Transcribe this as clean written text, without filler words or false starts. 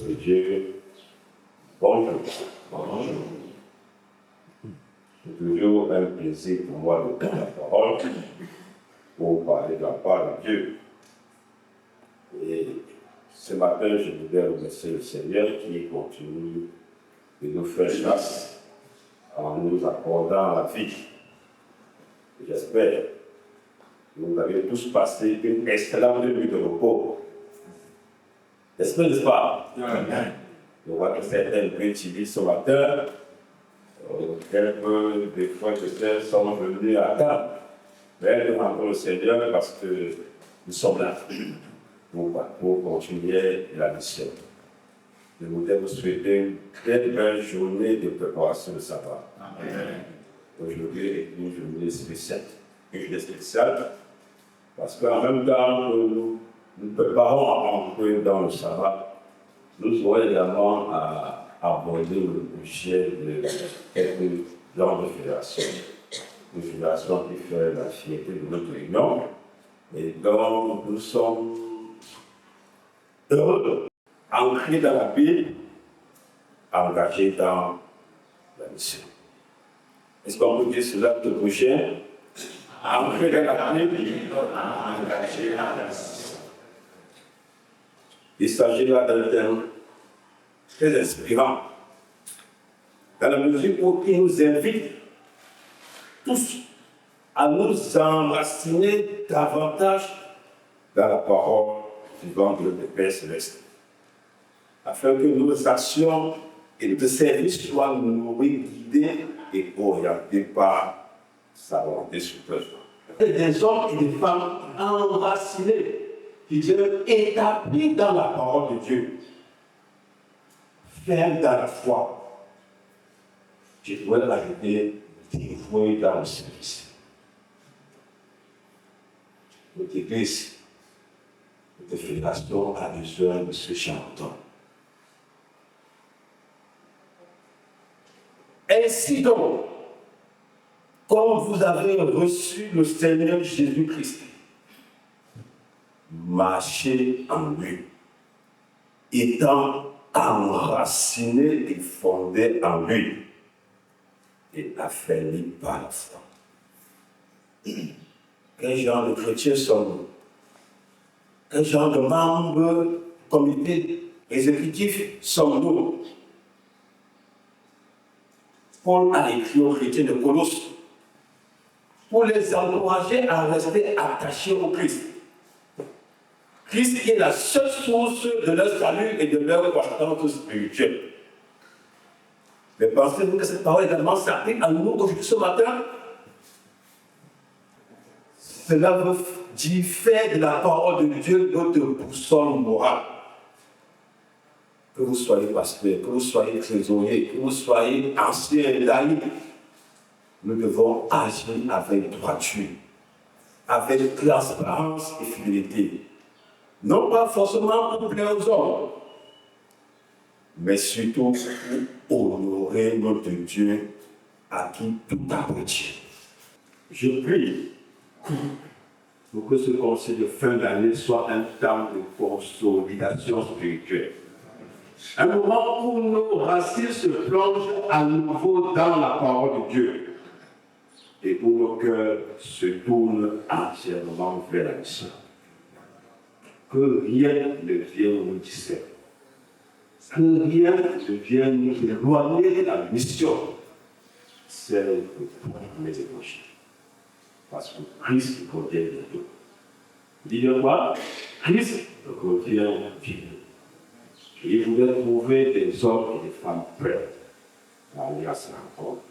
de Dieu, bonjour. Bonjour. C'est toujours un plaisir pour moi de prendre la parole pour parler de la part de Dieu. Et ce matin, je voudrais remercier le Seigneur qui continue de nous faire grâce en nous accordant la vie. J'espère que vous avez tous passé une excellente nuit de repos. N'est-ce pas? Amen. Je vois que certains peu timides ce matin, quelques des fois que sont venus à table. Mais nous rendons le Seigneur parce que nous sommes là pour continuer la mission. Je voudrais vous souhaiter une très belle journée de préparation de sabbat. Amen. Aujourd'hui est une journée spéciale. Une journée spéciale parce qu'en même temps que nous préparons à entrer dans le sabbat, nous aurons également à aborder le budget de quelques genres de fédérations. Une fédération qui fait la fierté de notre union. Et donc, nous sommes heureux, ancrés dans la Bible, engagés dans la mission. Est-ce qu'on peut dire cela tout prochain? Ancrés dans la Bible, engagés dans la mission. Il s'agit là d'un thème très inspirant, dans la mesure où il nous invite tous à nous enraciner davantage dans la parole vivante de Père Céleste, afin que nos actions et nos services soient nourris, guidés et orientés par sa volonté suprême. Des hommes et des femmes enracinés, qui Dieu établis dans la parole de Dieu, fermes dans la foi. Je dois l'ajouter, dévoués dans le service. Notre Église, notre fédération a besoin de ce chanteur. Ainsi donc, comme vous avez reçu le Seigneur Jésus-Christ, marchez en lui, étant enraciné et fondé en lui, et affermi par la foi. Quel genre de chrétiens sommes-nous? Quel genre de membres du comité exécutif sommes-nous? Paul a écrit aux chrétiens de Colosse pour les encourager à rester attachés au Christ. Christ est la seule source de leur salut et de leur croissance spirituelle. Mais pensez-vous que cette parole est également s'applique à nous aujourd'hui ce matin? Cela veut dire faire de la parole de Dieu notre boussole morale. Que vous soyez pasteur, que vous soyez trésorier, que vous soyez ancien laïc, nous devons agir avec droiture, avec transparence et fidélité. Non pas forcément pour plaire aux hommes, mais surtout pour honorer notre Dieu à qui tout appartient. Je prie pour que ce conseil de fin d'année soit un temps de consolidation spirituelle. Un moment où nos racines se plongent à nouveau dans la parole de Dieu et où nos cœurs se tournent entièrement vers la mission. Que rien ne vienne nous distraire. Que rien ne vienne nous éloigner de la mission, celle de mes évangiles. Parce que Christ revient de nous. Dites quoi? Christ revient de nous. Il voulait trouver des hommes et des femmes prêts à aller à sa rencontre.